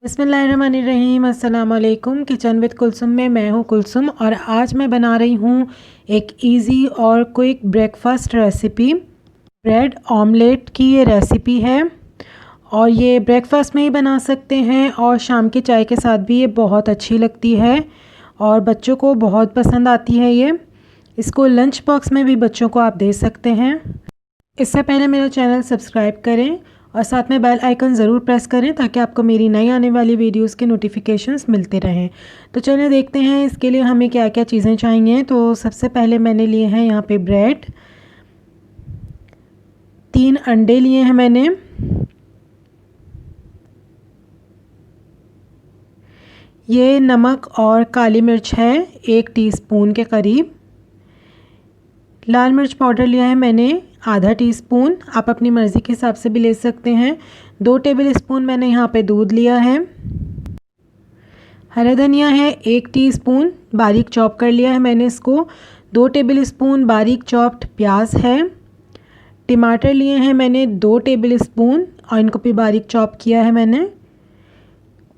बिस्मिल्लाहिर्रहमानिर्रहीम। अस्सलाम वालेकुम। किचन विद कुलसुम में मैं हूँ कुलसुम और आज मैं बना रही हूँ एक इजी और quick breakfast recipe. Bread omelette की ये रेसिपी है और ये ब्रेकफास्ट में ही बना सकते हैं और शाम की चाय के साथ भी ये बहुत अच्छी लगती है और बच्चों को बहुत पसंद आती है। ये इसको लंच बॉक्स में भी बच्चों को आप दे सकते हैं। इससे पहले मेरा चैनल सब्सक्राइब करें और साथ में बेल आइकन ज़रूर प्रेस करें ताकि आपको मेरी नई आने वाली वीडियोस के नोटिफिकेशंस मिलते रहें। तो चलिए देखते हैं इसके लिए हमें क्या क्या चीज़ें चाहिए। तो सबसे पहले मैंने लिए हैं यहाँ पे ब्रेड, 3 अंडे लिए हैं मैंने, ये नमक और काली मिर्च है 1 टीस्पून के करीब, लाल मिर्च पाउडर लिया है मैंने आधा टीस्पून, आप अपनी मर्ज़ी के हिसाब से भी ले सकते हैं। 2 टेबल स्पून मैंने यहाँ पे दूध लिया है। हरा धनिया है 1 टीस्पून, बारीक चॉप कर लिया है मैंने इसको। 2 टेबल स्पून बारीक चॉप्ड प्याज है। टमाटर लिए हैं मैंने 2 टेबल स्पून और इनको भी बारीक चॉप किया है मैंने।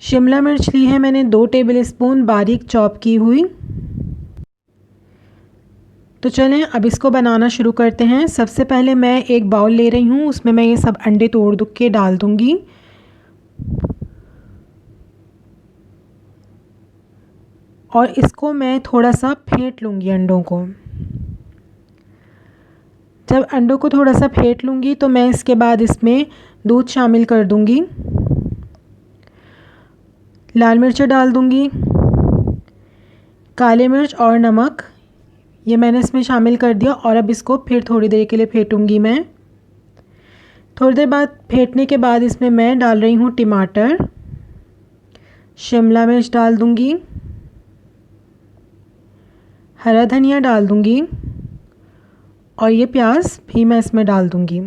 शिमला मिर्च ली है मैंने 2 टेबल स्पून बारीक चॉप की हुई। तो चलें अब इसको बनाना शुरू करते हैं। सबसे पहले मैं एक बाउल ले रही हूँ, उसमें मैं ये सब अंडे तोड़ के डाल दूँगी। और इसको मैं थोड़ा सा फेंट लूँगी अंडों को। जब अंडों को थोड़ा सा फेंट लूँगी तो मैं इसके बाद इसमें दूध शामिल कर दूँगी, लाल मिर्च डाल दूँगी, काले मिर्च और नमक ये मैंने इसमें शामिल कर दिया और अब इसको फिर थोड़ी देर के लिए फेंटूंगी मैं। थोड़ी देर बाद फेंटने के बाद इसमें मैं डाल रही हूँ टमाटर, शिमला मिर्च डाल दूँगी, हरा धनिया डाल दूँगी और ये प्याज भी मैं इसमें डाल दूँगी।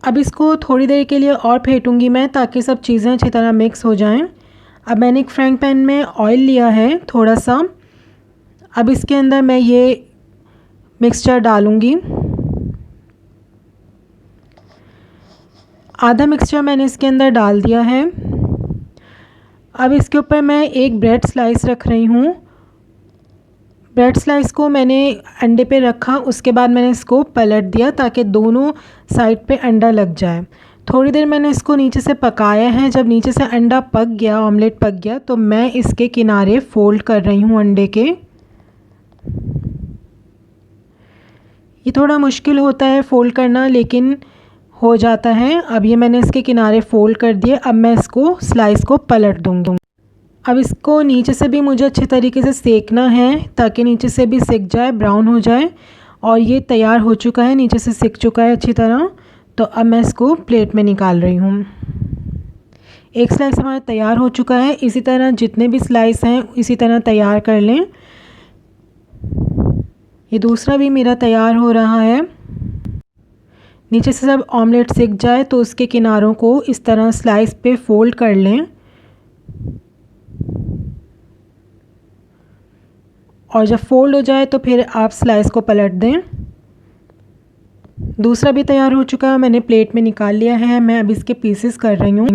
अब इसको थोड़ी देर के लिए और फेंटूंगी मैं ताकि सब चीज़ें अच्छी तरह मिक्स हो जाएं। अब मैंने एक फ्राइंग पैन में ऑयल लिया है थोड़ा सा। अब इसके अंदर मैं ये मिक्सचर डालूंगी। आधा मिक्सचर मैंने इसके अंदर डाल दिया है। अब इसके ऊपर मैं एक ब्रेड स्लाइस रख रही हूँ। ब्रेड स्लाइस को मैंने अंडे पे रखा, उसके बाद मैंने इसको पलट दिया ताकि दोनों साइड पे अंडा लग जाए। थोड़ी देर मैंने इसको नीचे से पकाया है। जब नीचे से अंडा पक गया, ऑमलेट पक गया, तो मैं इसके किनारे फोल्ड कर रही हूँ अंडे के। ये थोड़ा मुश्किल होता है फोल्ड करना लेकिन हो जाता है। अब ये मैंने इसके किनारे फोल्ड कर दिए। अब मैं इसको स्लाइस को पलट दूँगी। अब इसको नीचे से भी मुझे अच्छे तरीके से सेकना है ताकि नीचे से भी सिक जाए, ब्राउन हो जाए। और ये तैयार हो चुका है, नीचे से सिक चुका है अच्छी तरह। तो अब मैं इसको प्लेट में निकाल रही हूँ। एक स्लाइस हमारा तैयार हो चुका है। इसी तरह जितने भी स्लाइस हैं इसी तरह तैयार कर लें। ये दूसरा भी मेरा तैयार हो रहा है। नीचे से जब ऑमलेट सिक जाए तो उसके किनारों को इस तरह स्लाइस पे फोल्ड कर लें और जब फोल्ड हो जाए तो फिर आप स्लाइस को पलट दें। दूसरा भी तैयार हो चुका है, मैंने प्लेट में निकाल लिया है। मैं अब इसके पीसेस कर रही हूँ।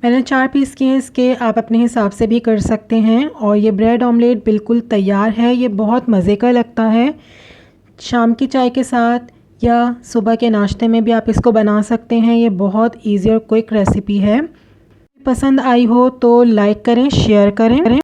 मैंने 4 पीस किए हैं इसके, आप अपने हिसाब से भी कर सकते हैं। और ये ब्रेड ऑमलेट बिल्कुल तैयार है। ये बहुत मज़े का लगता है। शाम की चाय के साथ या सुबह के नाश्ते में भी आप इसको बना सकते हैं। ये बहुत ईजी और क्विक रेसिपी है। पसंद आई हो तो लाइक करें, शेयर करें।